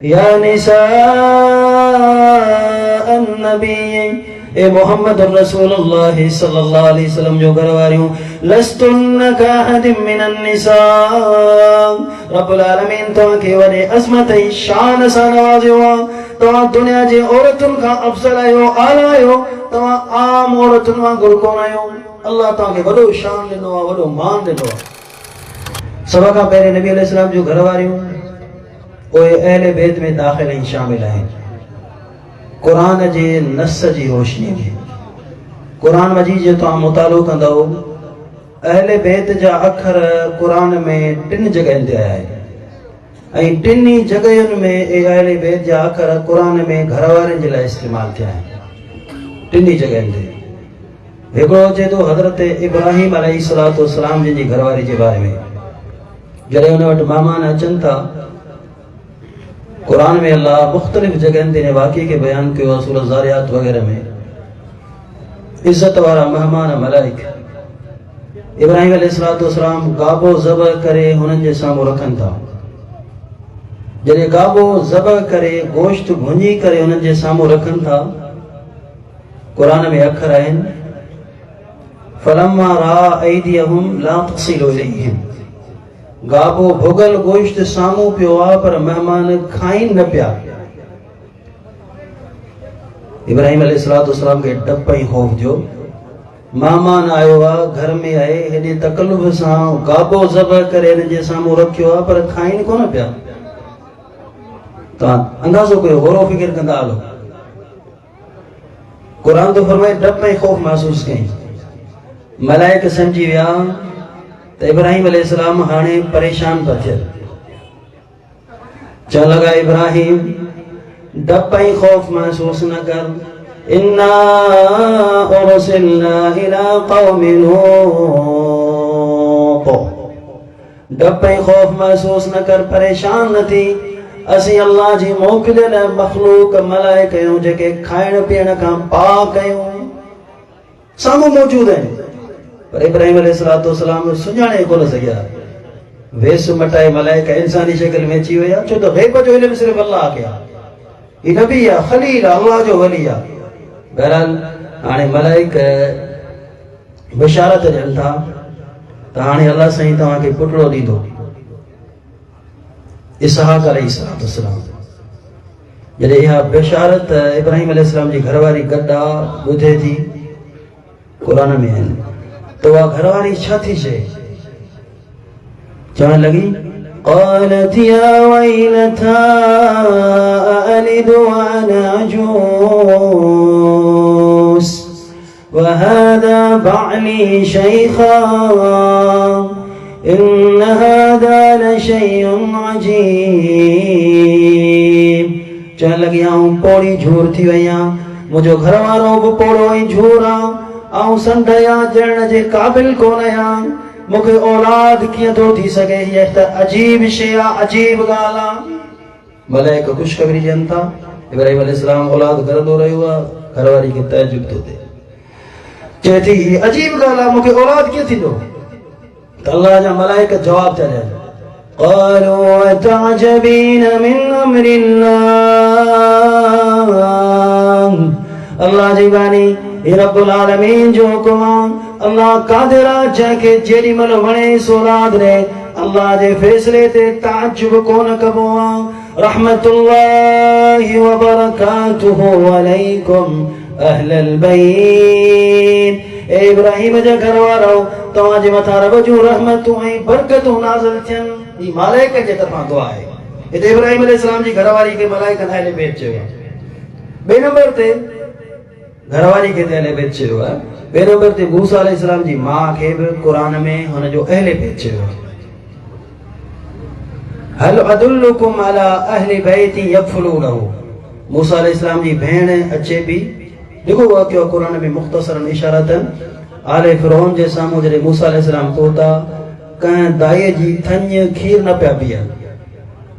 या निसा अन्नबी ए मोहम्मद रसूलुल्लाह सल्लल्लाहु अलैहि वसल्लम जो घर वारियूं लस्तुन्न का अहदिम मिनन निसा रब्बुल आलमीन तो के वडे अज़मत ऐं शान सां नवाज़ियो आहे। तव्हां दुनिया जे औरतुनि खां अफ़ज़ल आहियो, आला आहियो। तव्हां आम औरतुनि वांगुरु कोन आहियो। अल्लाह तव्हांखे वॾो शान ॾिनो आहे, वॾो मान ॾिनो आहे। सभ खां पहिरीं नबी अलैहिस्सलाम जूं घर वारियूं उहे अहले बैत में दाख़िल ऐं शामिल आहिनि। क़ुरान जे नस जी रोशनी में क़ुरान मजीद जो तव्हां मुतालो कंदव, अहले बैत जा अखर क़ुरान में 3 जॻहियुनि ते आया आहिनि ऐं 3 जॻहियुनि में अहले बैत जा अखर क़ुरान में घर वारनि जे लाइ इस्तेमालु थिया आहिनि। 3 जॻहियुनि ते हिकिड़ो अचे थो हज़रत इब्राहिम अलैहिस्सलाम जी घरवारी जे बारे में। जॾहिं हुन वटि महिमान अचनि था, कुरान में अल्लाह मुख़्तलिफ़ जगहनि ते वाक़िए खे बयान कयो आहे। सूरत ज़ारियात वग़ैरह में इज़्ज़त वारा मेहमान मलाइक इब्राहिम अलैहिस्सलाम गाबो ज़बह करे हुननि जे साम्हूं रखनि था। जॾहिं गाबो ज़बह करे गोश्त भुञी करे हुननि जे साम्हूं रखनि था, कुरान में अखर आहिनि फलम्मा रा ऐदियहुम ला तसिलु इलैहिम। गाबो भुगल गोश्त साम्हूं पियो आहे पर मेहमान खाइन न पिया। इब्राहिम अलैहिस्सलाम खे डप ऐं खौफ जो मेहमान आयो आहे, घर में आहे, हेॾे तकल्लुफ़ सां गाबो ज़बह करे हिन जे साम्हूं रखियो आहे पर खाइन कोन पिया। तव्हां अंदाज़ो कयो, गौर फिक्र कंदा हलो। क़ुरान तो फरमाए डप ऐं खौफ महसूस कई। मलाइक सम्झी विया त इब्राहिम अलैहिस्सलाम हाणे परेशान था थियनि। चवण लॻा इब्राहिम डप ऐं खौफ महसूस न कर, इन्ना उरसिलना इला क़ौमि लूत। डप ऐं खौफ महसूस न कर, परेशान न थी। असीं अल्लाह जी मोकिलियल मखलूक मलाइक आहियूं जेके खाइण पीअण खां पाक आहियूं, साम्हूं मौजूद आहिनि। पर इब्राहिम अलैहिस्सलाम सुञाणे कोन सघिया। वेस मटाए मलाइका इंसानी शक्ल में अची विया, छो त ग़ैब जो इल्म सिर्फ़ अल्लाह खे आहे। ही नबी आहे, खलील आहे, अल्लाह जो वली आहे। बहरहाल हाणे मलाइक बशारत ॾियनि था त हाणे अल्लाह साईं तव्हांखे पुटड़ो ॾींदो, इसहाक़ अलैहिस्सलाम। जॾहिं इहा बशारत इब्राहिम अलैहिस्सलाम जी घरवारी गड्डा ॿुधे थी, क़ुरान में आहिनि, तो वह घरवारी छा थी चए? चवण लगी क़ालत या वैलता अलिदु वअना अजूज़ वहादा बअली शैखा इन हादा लशैउन अजीब। चवण लगी आऊं पोड़ी झूर थी वई आहियां, मुंहिंजो घरवारो बि पोड़ो ऐं झूर आहे, आऊं संडया जण जे क़ाबिल कोन आहियां, मूंखे औलाद कीअं थो थी सघे? हीअ त अजीब शइ आहे, अजीब ॻाल्हि आहे। मलाइक ख़ुशख़बरी ॾियनि था, इब्राहिम अलैहिस्सलाम औलाद करंदो रहियो आहे। घरवारी खे तइजुब थो थिए, चए थी हीअ अजीब ॻाल्हि आहे, मूंखे औलाद कीअं थींदो? त अल्लाह जा मलाइक जवाब था ॾियनि, क़ालू अतअजबीन मिन अम्रिल्लाह। अल्लाह जी बानी रब्बुल आलमीन जो हुकुम आहे। अल्लाह कादिर आहे, जंहिंखे जेॾी महिल वणे औलाद ॾे। अल्लाह जे फ़ैसिले ते ताजुब कोन कबो आहे। रहमतुल्लाहि व बरकातुहु अलैकुम अहलल बैत। ए इब्राहिम जा घर वारो, तव्हां जे मथां रब जूं रहमतूं ऐं बरकतूं नाज़िल थियनि। ही मलाइक जे तरफ़ां दुआ आहे। हिते इब्राहिम अलैहिस्सलाम जी घरवारी खे मलाइक अहले बैत चयो आहे। ॿिए नंबर ते घरवारी खे अहले बैत चयो आहे। ॿिए नंबर ते मूसा अलैहिस्सलाम जी माउ खे बि क़ुरान में हुनजो अहले बैत चयो आहे। हल अदुल्लुकुम अला अहलि बैति यफ़लूनहु। मूसा अलैहिस्सलाम जी भेण अचे बि, जेको वाक़ियो क़ुरान में मुख़्तसरन इशारतन आले फ़िरौन जे साम्हूं जॾहिं मूसा अलैहिस्सलाम पहुता, कंहिं दाईअ जी थञ खीर न पिया पीअनि।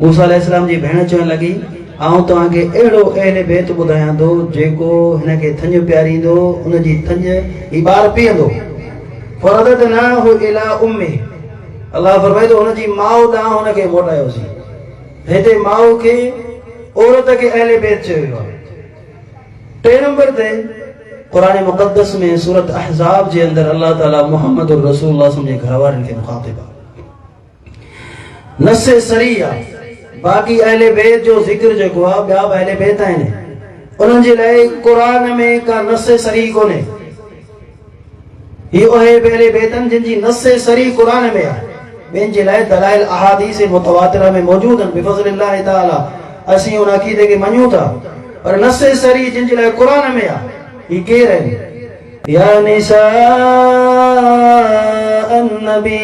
मूसा अलैहिस्सलाम जी भेण चवण लॻी, आऊं तव्हांखे अहिड़ो अहले बैत ॿुधायां थो जेको हिनखे थञ पियारींदो, उनजी थञ ही ॿार पीअंदो। फरददनाहु इला उम्मी। अल्लाह फरमाए थो हुनजी माउ ॾांहुं हुनखे मोटायोसीं। हिते माउ खे औरत के अहले बैत चयो आहे। टे नंबर ते कुरान मुक़द्दस में सूरत अहज़ाब जे अंदर अल्लाह ताला मुहम्मद रसूलुल्लाह जे घरवारनि खे मुखातिब आहे। नसे सरी आहे। बाक़ी अहले बैत जो ज़िक्र जेको आहे ॿिया बि अहले बैत आहिनि, उन्हनि जे लाइ कुरान में का नसे सरी कोन्हे। ये ओहे अहले बैतन जिनजी नसे सरी कुरान में आहे, ॿियनि जे लाइ दलाइल अहादीस मुतवातिरा में मौजूद आहिनि। बिफज़लिल्लाह ताला असीं उन अक़ीदे खे मञूं था, पर नसे सरी जिन जे लाइ कुरान में आहे ही केर आहिनि? या निसा अन्नबी,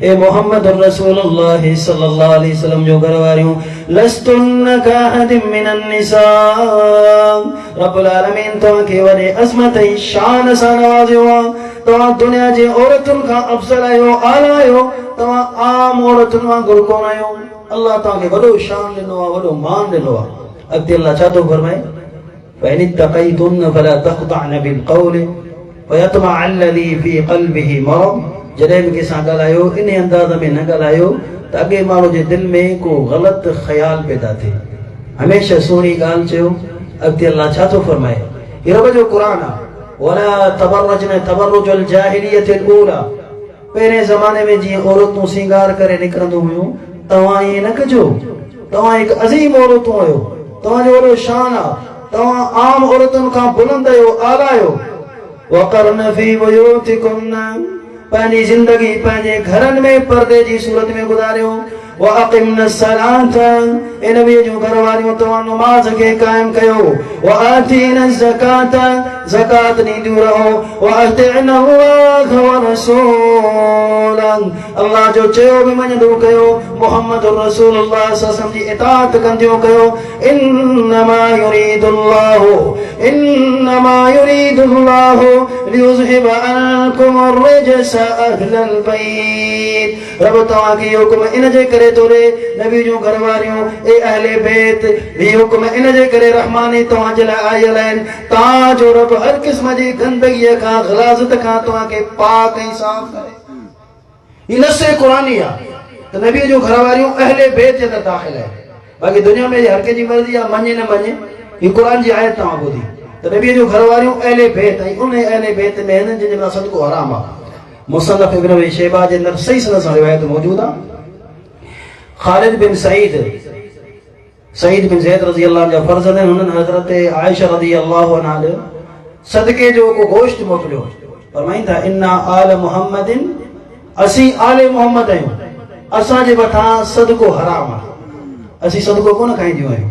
ए मोहम्मद रसूलुल्लाह सल्लल्लाहु अलैहि वसल्लम जो घरवारियूं, लस्तुन्न काहदिम मिनन निसा, रब्बुल आलमीन तव्हांखे वॾे अज़मत ऐं शान सां नवाज़ियो आहे। तव्हां दुनिया जे औरतुनि खां अफ़ज़ल आहियो, आला आहियो, तव्हां आम औरतुनि वांगुरु कोन आहियो। अल्लाह तव्हांखे वॾो शान ॾिनो आहे, वॾो मान ॾिनो आहे। अॻिते अल्लाह छा थो फरमाए? फ़इन इत्तक़ैतुन्न फला तख़्तअन बिलक़ौल फ़यत्मअ अल्लज़ी फ़ी क़ल्बिही मरद। जॾहिं बि कंहिंसां ॻाल्हायो इन अंदाज़ में न ॻाल्हायो त अॻे माण्हू जे दिलि में को ग़लति ख़्याल पैदा थिए। हमेशह सुहिणी ॻाल्हि चयो। अॻिते अल्लाह छा थो फरमाए? हीउ रब जो क़ुरान आहे। वला तबर्रजन तबर्रुजल जाहिलियतिल ऊला, पहिरें ज़माने में जीअं औरतूं सींगार करे निकिरंदियूं हुयूं, तव्हां ईअं न कजो। तव्हां हिकु अज़ीम औरतूं आहियो, तव्हांजो वॾो शान आहे, तव्हां आम औरतुनि खां बुलंद आहियो, आला आहियो। वक़रन फ़ी बुयूतिकुन्न, पंहिंजी ज़िंदगी पंहिंजे घरनि में पर्दे जी सूरत में गुज़ारियो। वअक़िमन सलात, ए नबी जूं घरवारियूं तव्हां नमाज़ खे क़ाइम कयो। वआतीन ज़कात, ज़कात ॾींदियूं रहो। वअतिअन अल्लाह व रसूलन, अल्लाह जो चयो बि मञंदो कयो, मुहम्मद रसूलुल्लाह सल्लल्लाहु अलैहि वसल्लम जी इताअत कंदियूं कयो। इन्नमा युरीदुल्लाहु लियुज़हिब अन्कुम अर्रिजस अहलल बैत, रब तव्हांखे इहो हुकुम इन जे करे तोरे नबी जूं घरवारियूं, ए अहले बैत, इहो हुकुम इन जे करे रहमानी तव्हांजे लाइ आयल आहिनि, तव्हांजो रब हर क़िस्म जी गंदगीअ खां ग़लाज़त खां तव्हांखे पाक ऐं साफ़ करे। ही नसे क़ुरानी आहे त नबी जूं घरवारियूं अहले बैत जे अंदरि दाख़िल आहिनि। बाक़ी दुनिया में हर कंहिंजी मर्ज़ी आहे, मञे न मञे। ही क़ुरान जी आयत तव्हां ॿुधी त नबी जूं घरवारियूं अहले बैत, ऐं उन अहले बैत में आहिनि जिन में सदको हराम आहे। मुसन्नफ़ इब्न अबी शैबा जे अंदरि सही सनद सां रिवायत मौजूद आहे। ख़ालिद बिन सईद बिन ज़ैद रज़ी अल्लाह जा फर्ज़ंद आहिनि। हुननि हज़रत आयशा रज़ी अल्लाह अन्हा सदके जो को गोश्त मोकिलियो। फरमाईंदा इन्ना आल मुहम्मदिन, असीं आले मोहम्मद आहियूं, असांजे मथां सदको हराम आहे, असीं सदको कोन खाईंदियूं आहियूं।